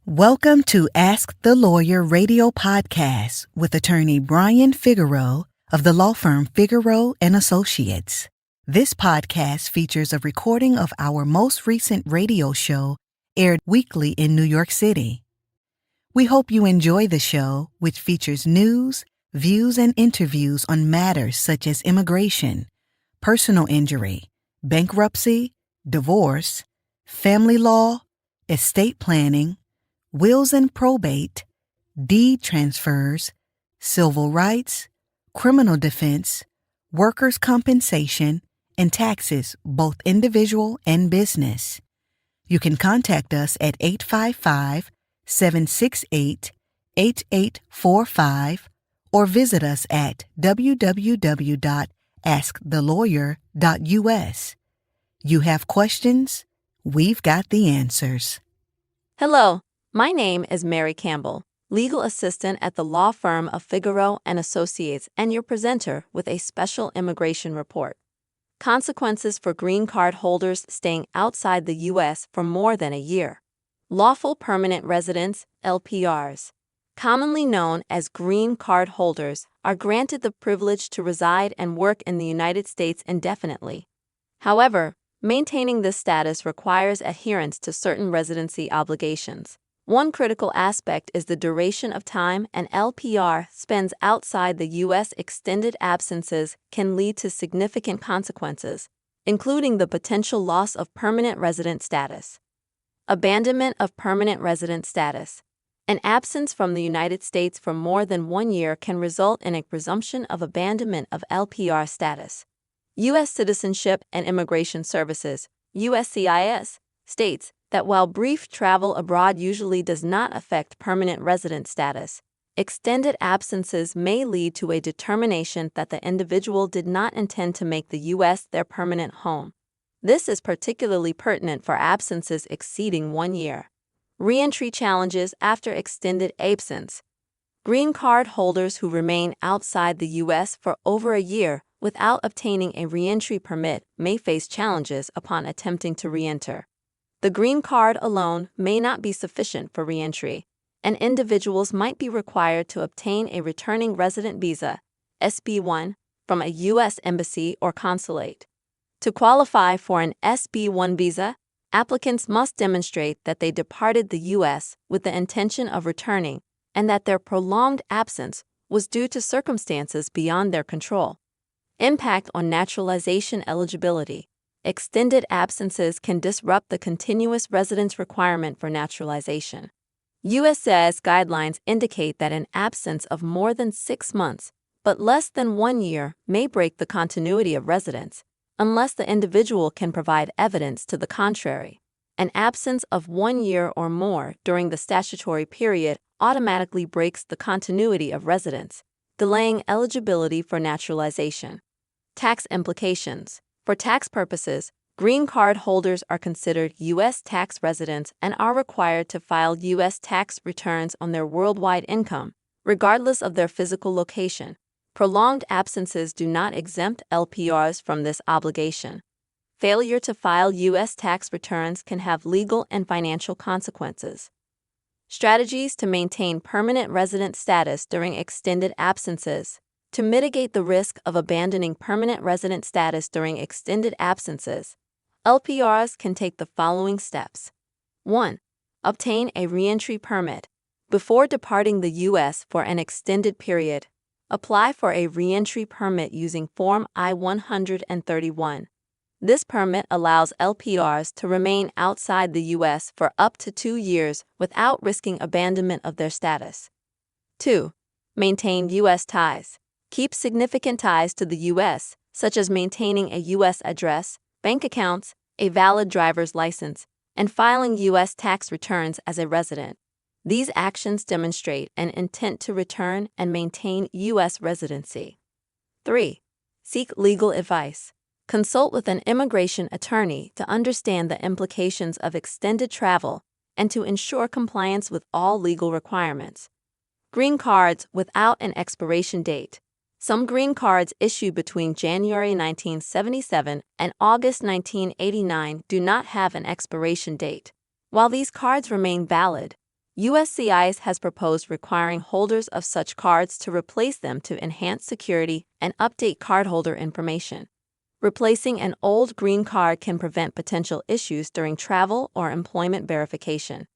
Welcome to Ask the Lawyer radio podcast with attorney Brian Figueroa of the law firm Figueroa and Associates. This podcast features a recording of our most recent radio show aired weekly in New York City. We hope you enjoy the show, which features news, views, and interviews on matters such as immigration, personal injury, bankruptcy, divorce, family law, estate planning, wills and probate, deed transfers, civil rights, criminal defense, workers' compensation, and taxes, both individual and business. You can contact us at 855-768-8845 or visit us at www.askthelawyer.us. You have questions? We've got the answers. Hello. My name is Mary Campbell, legal assistant at the law firm of Figueroa and Associates, and your presenter with a special immigration report. Consequences for green card holders staying outside the U.S. for more than a year. Lawful permanent residents, LPRs, commonly known as green card holders, are granted the privilege to reside and work in the United States indefinitely. However, maintaining this status requires adherence to certain residency obligations. One critical aspect is the duration of time an LPR spends outside the U.S. Extended absences can lead to significant consequences, including the potential loss of permanent resident status. Abandonment of permanent resident status. An absence from the United States for more than 1 year can result in a presumption of abandonment of LPR status. U.S. Citizenship and Immigration Services, USCIS, states that while brief travel abroad usually does not affect permanent resident status, extended absences may lead to a determination that the individual did not intend to make the U.S. their permanent home. This is particularly pertinent for absences exceeding 1 year. Reentry challenges after extended absence. Green card holders who remain outside the U.S. for over a year without obtaining a reentry permit may face challenges upon attempting to reenter. The green card alone may not be sufficient for reentry, and individuals might be required to obtain a returning resident visa, SB1, from a U.S. embassy or consulate. To qualify for an SB1 visa, applicants must demonstrate that they departed the U.S. with the intention of returning and that their prolonged absence was due to circumstances beyond their control. Impact on naturalization eligibility. Extended absences can disrupt the continuous residence requirement for naturalization. USCIS guidelines indicate that an absence of more than 6 months, but less than 1 year, may break the continuity of residence, unless the individual can provide evidence to the contrary. An absence of 1 year or more during the statutory period automatically breaks the continuity of residence, delaying eligibility for naturalization. Tax implications. For tax purposes, green card holders are considered U.S. tax residents and are required to file U.S. tax returns on their worldwide income, regardless of their physical location. Prolonged absences do not exempt LPRs from this obligation. Failure to file U.S. tax returns can have legal and financial consequences. Strategies to maintain permanent resident status during extended absences. To mitigate the risk of abandoning permanent resident status during extended absences, LPRs can take the following steps. 1. Obtain a reentry permit. Before departing the U.S. for an extended period, apply for a reentry permit using Form I-131. This permit allows LPRs to remain outside the U.S. for up to 2 years without risking abandonment of their status. 2. Maintain U.S. ties. Keep significant ties to the U.S., such as maintaining a U.S. address, bank accounts, a valid driver's license, and filing U.S. tax returns as a resident. These actions demonstrate an intent to return and maintain U.S. residency. 3. Seek legal advice. Consult with an immigration attorney to understand the implications of extended travel and to ensure compliance with all legal requirements. Green cards without an expiration date. Some green cards issued between January 1977 and August 1989 do not have an expiration date. While these cards remain valid, USCIS has proposed requiring holders of such cards to replace them to enhance security and update cardholder information. Replacing an old green card can prevent potential issues during travel or employment verification.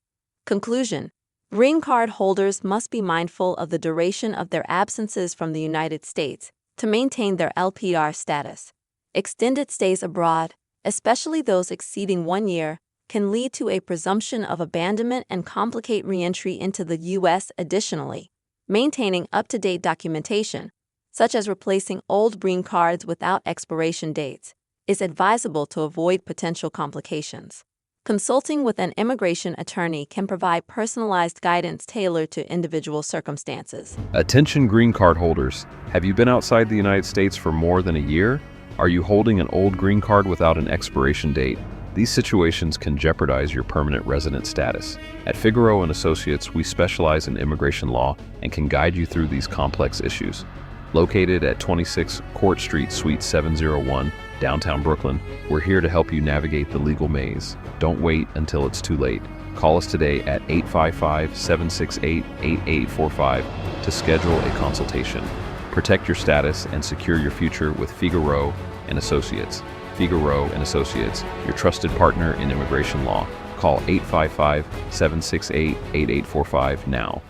Conclusion: green card holders must be mindful of the duration of their absences from the United States to maintain their LPR status. Extended stays abroad, especially those exceeding 1 year, can lead to a presumption of abandonment and complicate reentry into the U.S. Additionally, maintaining up-to-date documentation, such as replacing old green cards without expiration dates, is advisable to avoid potential complications. Consulting with an immigration attorney can provide personalized guidance tailored to individual circumstances. Attention green card holders. Have you been outside the United States for more than a year? Are you holding an old green card without an expiration date? These situations can jeopardize your permanent resident status. At Figueroa & Associates, we specialize in immigration law and can guide you through these complex issues. Located at 26 Court Street, Suite 701, downtown Brooklyn, we're here to help you navigate the legal maze. Don't wait until it's too late. Call us today at 855-768-8845 to schedule a consultation. Protect your status and secure your future with Figueroa & Associates. Figueroa & Associates, your trusted partner in immigration law. Call 855-768-8845 now.